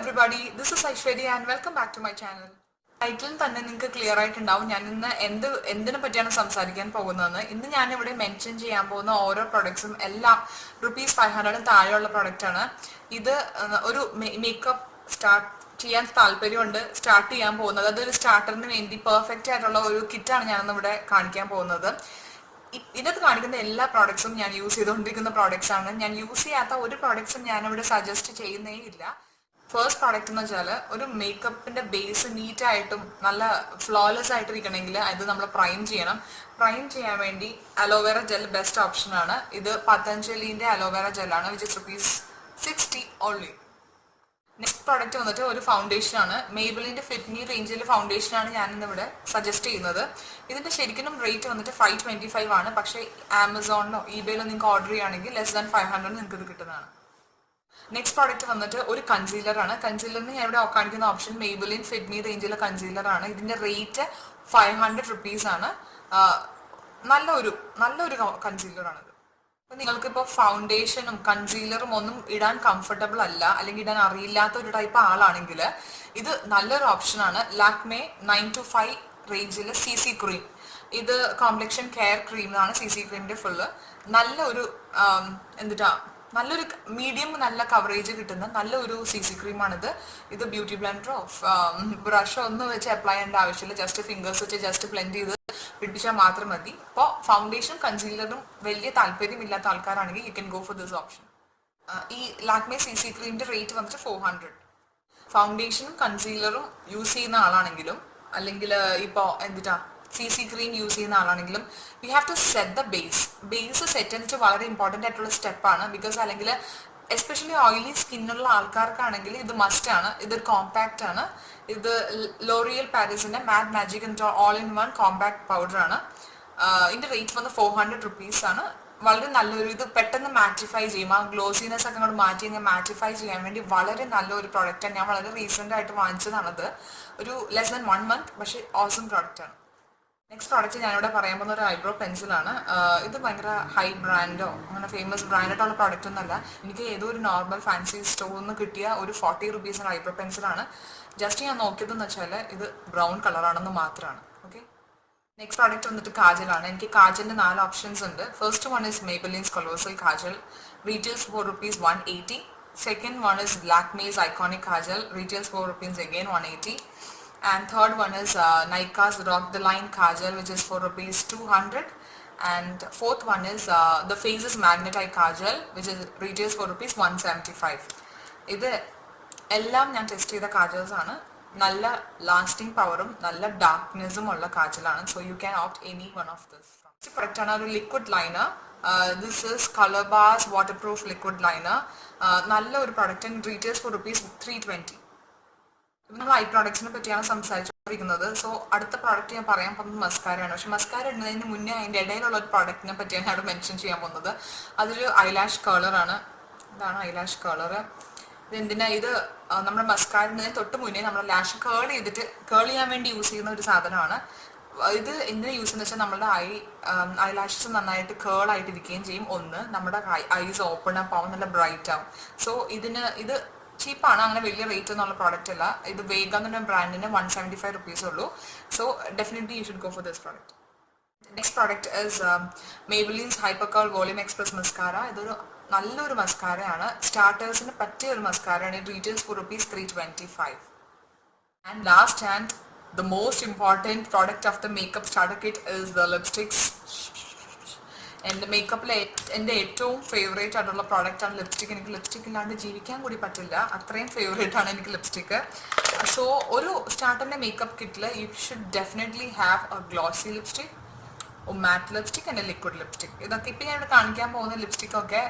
everybody, this is Aishwarya and welcome back to my channel. ടൈറ്റിലും തന്നെ നിങ്ങൾക്ക് clear ആയിട്ടുണ്ടാവും ഞാൻ ഇന്ന് എന്തിനെ പറ്റിയാണ് സംസാരിക്കാൻ പോകുന്നതെന്ന്. ഇന്ന് ഞാൻ ഇവിടെ മെൻഷൻ ചെയ്യാൻ പോകുന്ന ഓരോ പ്രൊഡക്ട്സും എല്ലാം ₹500 താഴെയുള്ള പ്രൊഡക്റ്റ് ആണ്. ഇത് ഒരു മേക്കപ്പ് സ്റ്റാർട്ട് ചെയ്യാൻ താല്പര്യമുണ്ട്, സ്റ്റാർട്ട് ചെയ്യാൻ പോകുന്നത്. അതൊരു സ്റ്റാർട്ടറിന് വേണ്ടി പെർഫെക്റ്റ് ആയിട്ടുള്ള ഒരു കിറ്റാണ് ഞാനിന്ന് ഇവിടെ കാണിക്കാൻ പോകുന്നത്. ഇതിനകത്ത് കാണിക്കുന്ന എല്ലാ പ്രോഡക്ട്സും ഞാൻ യൂസ് ചെയ്തുകൊണ്ടിരിക്കുന്ന പ്രോഡക്ട്സ് ആണ്. ഞാൻ യൂസ് ചെയ്യാത്ത ഒരു പ്രോഡക്ട്സും ഞാനിവിടെ സജസ്റ്റ് ചെയ്യുന്നേ ഇല്ല. ഫസ്റ്റ് പ്രോഡക്റ്റ് എന്ന് വെച്ചാൽ ഒരു മേക്കപ്പിന്റെ ബേസ് നീറ്റായിട്ടും നല്ല ഫ്ലോലെസ് ആയിട്ടിരിക്കണമെങ്കിൽ അത് നമ്മൾ പ്രൈം ചെയ്യണം. പ്രൈം ചെയ്യാൻ വേണ്ടി അലോവേറ ജെൽ ബെസ്റ്റ് ഓപ്ഷൻ ആണ്. ഇത് പതഞ്ജലിന്റെ അലോവേറ ജെല്ലാണ്, which is ₹60 only. Next product വന്നിട്ട് ഒരു ഫൗണ്ടേഷൻ ആണ്. മേബിളിന്റെ ഫിറ്റ്മി റേഞ്ചിലെ ഫൗണ്ടേഷൻ ആണ് ഞാൻ ഇന്നിവിടെ സജസ്റ്റ് ചെയ്യുന്നത്. ഇതിന്റെ ശരിക്കും റേറ്റ് വന്നിട്ട് $525 ആണ്. പക്ഷേ ആമസോണിലോ ഇബേയിലോ നിങ്ങൾക്ക് ഓർഡർ ചെയ്യുകയാണെങ്കിൽ <500 നിങ്ങൾക്ക് ഇത് കിട്ടുന്നതാണ്. നെക്സ്റ്റ് പ്രോഡക്റ്റ് വന്നിട്ട് ഒരു കൺസീലർ ആണ്. കൺസീലറിന് ഞാൻ ഇവിടെ കാണിക്കുന്ന ഓപ്ഷൻ മേബിളിൻ ഫിറ്റ്മി റേഞ്ചിലെ കൺസീലർ ആണ്. ഇതിന്റെ റേറ്റ് ₹500 ആണ്. നല്ലൊരു കൺസീലർ ആണിത്. അപ്പൊ നിങ്ങൾക്കിപ്പോൾ ഫൗണ്ടേഷനും കൺസീലറും ഒന്നും ഇടാൻ കംഫർട്ടബിൾ അല്ല, അല്ലെങ്കിൽ ഇടാൻ അറിയില്ലാത്ത ഒരു ടൈപ്പ് ആളാണെങ്കിൽ ഇത് നല്ലൊരു ഓപ്ഷനാണ്. ലാക്മേ 925 റേഞ്ചിലെ CC ക്രീം. ഇത് കോംപ്ലക്ഷൻ കെയർ ക്രീം ആണ്. CC ക്രീമിന്റെ ഫുള്ള് നല്ലൊരു നല്ലൊരു മീഡിയം നല്ല കവറേജ് കിട്ടുന്ന നല്ലൊരു CC ക്രീമാണിത്. ഇത് ബ്യൂട്ടി ബ്ലെൻഡറോ ബ്രഷോ ഒന്നും വെച്ച് അപ്ലൈ ചെയ്യേണ്ട ആവശ്യമില്ല. ജസ്റ്റ് ഫിംഗേഴ്സ് വെച്ച് ജസ്റ്റ് ബ്ലെൻഡ് ചെയ്ത് പിടിപ്പിച്ചാൽ മാത്രം മതി. ഇപ്പോൾ ഫൗണ്ടേഷൻ കൺസീലറും വലിയ താല്പര്യമില്ലാത്ത ആൾക്കാരാണെങ്കിൽ you can go for this option. ഈ ലാക്മേ CC ക്രീമിന്റെ റേറ്റ് വന്നിട്ട് $400. ഫൗണ്ടേഷനും കൺസീലറും യൂസ് ചെയ്യുന്ന ആളാണെങ്കിലും അല്ലെങ്കിൽ ഇപ്പോൾ CC ക്രീം യൂസ് ചെയ്യുന്ന ആളാണെങ്കിലും we have to set the base set എന്നിട്ട് വളരെ ഇമ്പോർട്ടൻ്റ് ആയിട്ടുള്ള സ്റ്റെപ്പാണ്. ബിക്കോസ് അല്ലെങ്കിൽ എസ്പെഷ്യലി ഓയിലി സ്കിന്നുള്ള ആൾക്കാർക്കാണെങ്കിൽ ഇത് മസ്റ്റ് ആണ്. ഇതൊരു കോമ്പാക്റ്റ് ആണ്. ഇത് ലോറിയൽ പാരീസിന്റെ matte magic all in one compact powder ആണ്. ഇതിന്റെ റേറ്റ് വന്ന് ₹400 ആണ്. വളരെ നല്ലൊരു, ഇത് പെട്ടെന്ന് മാറ്റിഫൈ ചെയ്യും. ആ ഗ്ലോസിനെസ് ഒക്കെ അങ്ങോട്ട് മാറ്റി മാറ്റിഫൈ ചെയ്യാൻ വേണ്ടി വളരെ നല്ലൊരു പ്രൊഡക്റ്റാണ്. ഞാൻ വളരെ റീസെന്റ് ആയിട്ട് വാങ്ങിച്ചതാണത്. ഒരു ലെസ് ദാൻ 1 month, പക്ഷേ ഓസം പ്രോഡക്റ്റ് ആണ്. നെക്സ്റ്റ് പ്രോഡക്റ്റ് ഞാനിവിടെ പറയാൻ പോകുന്ന ഒരു ഐബ്രോ പെൻസിലാണ്. ഇത് ഭയങ്കര ഹൈ ബ്രാൻഡോ അങ്ങനെ ഫേമസ് ബ്രാൻഡായിട്ടുള്ള പ്രോഡക്റ്റ് ഒന്നല്ല. എനിക്ക് ഏതോ ഒരു നോർമൽ ഫാൻസി സ്റ്റോറിൽ നിന്ന് കിട്ടിയ ഒരു ₹40 ഐബ്രോ പെൻസിലാണ്. ജസ്റ്റ് ഞാൻ നോക്കിയതെന്ന് വെച്ചാൽ ഇത് ബ്രൗൺ കളറാണെന്ന് മാത്രമാണ്. ഓക്കെ, നെക്സ്റ്റ് പ്രോഡക്റ്റ് വന്നിട്ട് കാജലാണ്. എനിക്ക് കാജലിന്റെ 4 ഓപ്ഷൻസ് ഉണ്ട്. First one is Maybelline's colossal kajal, retails ₹180. Second one is Lakme's iconic kajal, retails ₹4 again 180. And third one is Nykaa's Rock the Line Kajal, which is ₹200. And fourth one is the Faces Magnetite Kajal, which is retails for ₹175. ഇത് എല്ലാം ഞാൻ test ചെയ്ത കാജൽസ് ആണ്. നല്ല lasting പവറും നല്ല ഡാർക്ക്നെസ്സും ഉള്ള കാജലാണ്. So you can opt any one of this. Product ആണ് ഒരു liquid liner. This is Colorbar waterproof liquid liner. നല്ല ഒരു പ്രൊഡക്റ്റ് ആൻഡ് റീറ്റെയിൽസ് for ₹320. നമ്മൾ ഐ പ്രോഡക്ട്സിനെ പറ്റിയാണ് സംസാരിച്ചുകൊണ്ടിരിക്കുന്നത്. സോ അടുത്ത പ്രോഡക്റ്റ് ഞാൻ പറയാൻ പോകുന്നത് മസ്കാരയാണ്. പക്ഷെ മസ്കാര ഇടുന്നതിന് മുന്നേ അതിൻ്റെ ഇടയിലുള്ള ഒരു പ്രോഡക്റ്റിനെ പറ്റിയാണ് ഞാൻ മെൻഷൻ ചെയ്യാൻ പോകുന്നത്. അതൊരു ഐലാഷ് കേളറാണ്. ഇതാണ് ഐലാഷ് കേളർ. ഇതെന്തിനാ, ഇത് നമ്മുടെ മസ്കാര ഇടുന്നതിന് തൊട്ട് മുന്നേ നമ്മുടെ ലാഷ് കേൾ ചെയ്യാൻ വേണ്ടി യൂസ് ചെയ്യുന്ന ഒരു സാധനമാണ്. ഇത് എന്തിനാ യൂസ് ചെയ്യുന്നത് വെച്ചാൽ നമ്മുടെ ഐലാഷസ് നന്നായിട്ട് കേൾ ആയിട്ടിരിക്കുകയും ചെയ്യും. ഒന്ന്, നമ്മുടെ ഐസ് ഓപ്പൺ അപ്പ് ആവും, നല്ല ബ്രൈറ്റ് ആവും. സോ ഇത് ചീപ്പാണ്, അങ്ങനെ വലിയ റേറ്റ് എന്നുള്ള പ്രോഡക്റ്റ് അല്ല. ഇത് വേഗ എന്ന ബ്രാൻഡിന് ₹175 ഉള്ളൂ. So definitely you should go for this product. Next product is Maybelline's hyper curl volume express mascara. ഇതൊരു നല്ലൊരു മസ്കാരയാണ്. സ്റ്റാർട്ടേഴ്സിന് പറ്റിയ ഒരു മസ്കാരയാണ്. ഇത് retails for ₹325. And last and the most important product of the makeup starter kit is the lipsticks. എൻ്റെ മേക്കപ്പിലെ എൻ്റെ ഏറ്റവും ഫേവറേറ്റ് ആയിട്ടുള്ള പ്രോഡക്റ്റ് ആണ് ലിപ്സ്റ്റിക്. എനിക്ക് ലിപ്സ്റ്റിക് ഇല്ലാണ്ട് ജീവിക്കാൻ കൂടി പറ്റില്ല, അത്രയും ഫേവറേറ്റ് ആണ് എനിക്ക് ലിപ്സ്റ്റിക്ക്. സോ ഒരു സ്റ്റാർട്ടറിൻ്റെ മേക്കപ്പ് കിറ്റിൽ you should definitely have a glossy lipstick, matte lipstick and liquid lipstick. ഇതൊക്കെ ഇപ്പം ഞാൻ ഇവിടെ കാണിക്കാൻ പോകുന്ന ലിപ്സ്റ്റിക്കൊക്കെ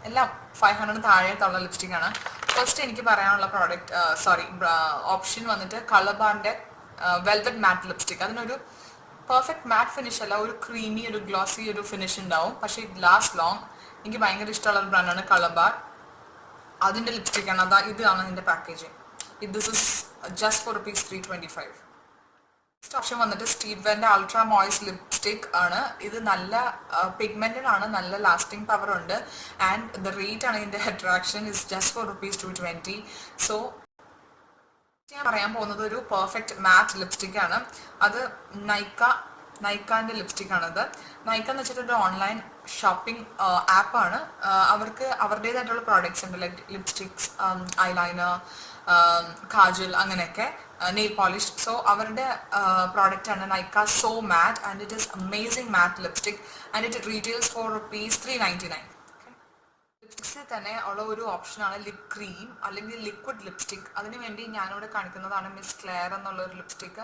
എല്ലാം $500 താഴെയുള്ള ലിപ്സ്റ്റിക്കാണ്. ഫസ്റ്റ് എനിക്ക് പറയാനുള്ള ഓപ്ഷൻ വന്നിട്ട് കളർബാറിൻ്റെ വെൽവെറ്റ് മാറ്റ് ലിപ്സ്റ്റിക്. അതിനൊരു പെർഫെക്റ്റ് മാറ്റ് ഫിനിഷ് അല്ല, ഒരു ക്രീമി ഒരു ഗ്ലോസി ഒരു ഫിനിഷ് ഉണ്ടാവും. പക്ഷേ ഇത് ലാസ്റ്റ് ലോങ്. എനിക്ക് ഭയങ്കര ഇഷ്ടമുള്ള ഒരു ബ്രാൻഡാണ് കളർബാർ. അതിൻ്റെ ലിപ്സ്റ്റിക്കാണ്. ഇതാണ് ഇതിൻ്റെ packaging. This is just for ₹325. Next option വന്നിട്ട് സ്റ്റീവ് വെന്റെ അൾട്രാ മോയ്സ് ലിപ്സ്റ്റിക് ആണ്. ഇത് നല്ല പിഗ്മെന്റഡ് ആണ്, നല്ല ലാസ്റ്റിംഗ് പവർ ഉണ്ട്. ആൻഡ് ദ റേറ്റ് ആണ് ഇതിന്റെ attraction is just for ₹220. So ഞാൻ പറയാൻ പോകുന്നത് ഒരു പെർഫെക്റ്റ് മാറ്റ് ലിപ്സ്റ്റിക് ആണ്. അത് നൈക്കാന്റെ ലിപ്സ്റ്റിക് ആണത്. നൈക്ക എന്ന് വെച്ചിട്ട് ഒരു ഓൺലൈൻ ഷോപ്പിംഗ് ആപ്പാണ്. അവർക്ക് അവരുടേതായിട്ടുള്ള പ്രോഡക്ട്സ് ഉണ്ട്, ലൈക്ക് ലിപ്സ്റ്റിക്സ്, ഐലൈനർ, കാജൽ, അങ്ങനെയൊക്കെ, നെയിൽ പോളിഷ്. സോ അവരുടെ പ്രോഡക്റ്റ് ആണ് Nykaa so matte and it is amazing matte lipstick and it retails for ₹399. ലിപ്സ്റ്റിക്സിൽ തന്നെ ഉള്ള ഒരു ഓപ്ഷനാണ് ലിപ് ക്രീം അല്ലെങ്കിൽ ലിക്വിഡ് ലിപ്സ്റ്റിക്. അതിനുവേണ്ടി ഞാനിവിടെ കാണിക്കുന്നതാണ് മിസ് ക്ലെയർ എന്നുള്ള ഒരു ലിപ്സ്റ്റിക്.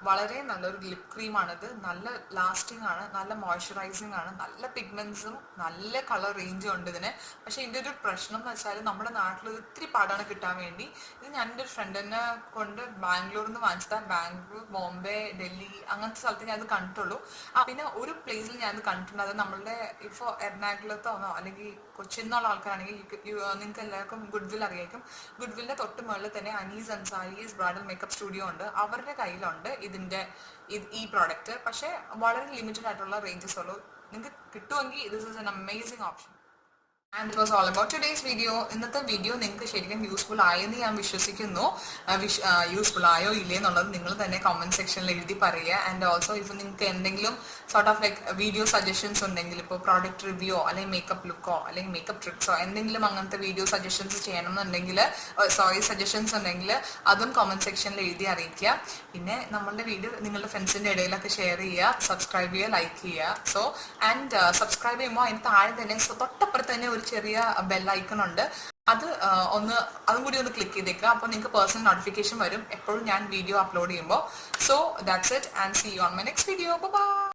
വളരെ നല്ലൊരു ലിപ് ക്രീമാണിത്. നല്ല ലാസ്റ്റിംഗ് ആണ്, നല്ല മോയ്സ്ചറൈസിങ് ആണ്, നല്ല പിഗ്മെന്റ്സും നല്ല കളർ റേഞ്ചും ഉണ്ട് ഇതിന്. പക്ഷേ ഇതിൻ്റെ ഒരു പ്രശ്നം എന്ന് വെച്ചാൽ നമ്മുടെ നാട്ടിൽ ഇത്തിരി പാടാണ് കിട്ടാൻ വേണ്ടി. ഇത് ഞാൻ എൻ്റെ ഒരു ഫ്രണ്ടിനെ കൊണ്ട് ബാംഗ്ലൂരിൽ നിന്ന് വാങ്ങിച്ചതാണ്. ബാംഗ്ലൂർ, ബോംബെ, ഡൽഹി അങ്ങനത്തെ സ്ഥലത്ത് ഞാൻ അത് കണ്ടിട്ടുള്ളൂ. പിന്നെ ഒരു പ്ലേസിൽ ഞാൻ അത് കണ്ടിട്ടുണ്ട്. അത് നമ്മളുടെ ഇപ്പോൾ എറണാകുളത്താണോ അല്ലെങ്കിൽ കൊച്ചിൻ എന്നുള്ള ആൾക്കാരാണെങ്കിൽ നിങ്ങൾക്ക് എല്ലാവർക്കും ഗുഡ്വിൽ അറിയായിരിക്കും. ഗുഡ്വില്ലിന്റെ തൊട്ട് മുകളിൽ തന്നെ അനീസ് അൻസാരീസ് ബ്രൈഡൽ മേക്കപ്പ് സ്റ്റുഡിയോ ഉണ്ട്. അവരുടെ കയ്യിലുണ്ട് ഈ പ്രോഡക്റ്റ്. പക്ഷേ വളരെ ലിമിറ്റഡ് ആയിട്ടുള്ള റേഞ്ചസ് ഉള്ളൂ. നിങ്ങൾക്ക് കിട്ടുമെങ്കിൽ this is an amazing option. And it was all about today's video. ഇന്നത്തെ വീഡിയോ നിങ്ങൾക്ക് ശരിക്കും യൂസ്ഫുൾ ആയെന്ന് ഞാൻ വിശ്വസിക്കുന്നു. യൂസ്ഫുൾ ആയോ ഇല്ലേ എന്നുള്ളത് നിങ്ങൾ തന്നെ കമന്റ് സെക്ഷനിൽ എഴുതി പറയുക. ആൻഡ് ഓൾസോ ഇപ്പോൾ നിങ്ങൾക്ക് എന്തെങ്കിലും sort of like video suggestions ഉണ്ടെങ്കിൽ, ഇപ്പോൾ പ്രോഡക്റ്റ് റിവ്യൂയോ അല്ലെങ്കിൽ മേക്കപ്പ് ലുക്കോ അല്ലെങ്കിൽ മേക്കപ്പ് ട്രിക്സോ എന്തെങ്കിലും അങ്ങനത്തെ വീഡിയോ സജഷൻസ് ചെയ്യണമെന്നുണ്ടെങ്കിൽ, സജഷൻസ് ഉണ്ടെങ്കിൽ അതും കമന്റ് സെക്ഷനിൽ എഴുതി അറിയിക്കുക. പിന്നെ നമ്മളുടെ വീഡിയോ നിങ്ങളുടെ ഫ്രണ്ട്സിൻ്റെ ഇടയിലൊക്കെ ഷെയർ ചെയ്യുക, സബ്സ്ക്രൈബ് ചെയ്യുക, ലൈക്ക് ചെയ്യുക. സോ ആൻഡ് സബ്സ്ക്രൈബ് ചെയ്യുമ്പോൾ അതിന് താഴെ തന്നെ തൊട്ടപ്പുറത്ത് തന്നെ ഒരു ചെറിയ ബെൽ ഐക്കൺ ഉണ്ട്. അതും കൂടി ഒന്ന് ക്ലിക്ക് ചെയ്തേക്കുക. അപ്പോൾ നിങ്ങൾക്ക് പേഴ്സണൽ നോട്ടിഫിക്കേഷൻ വരും എപ്പോഴും ഞാൻ വീഡിയോ അപ്ലോഡ് ചെയ്യുമ്പോൾ. So that's it and see you on my next video. By.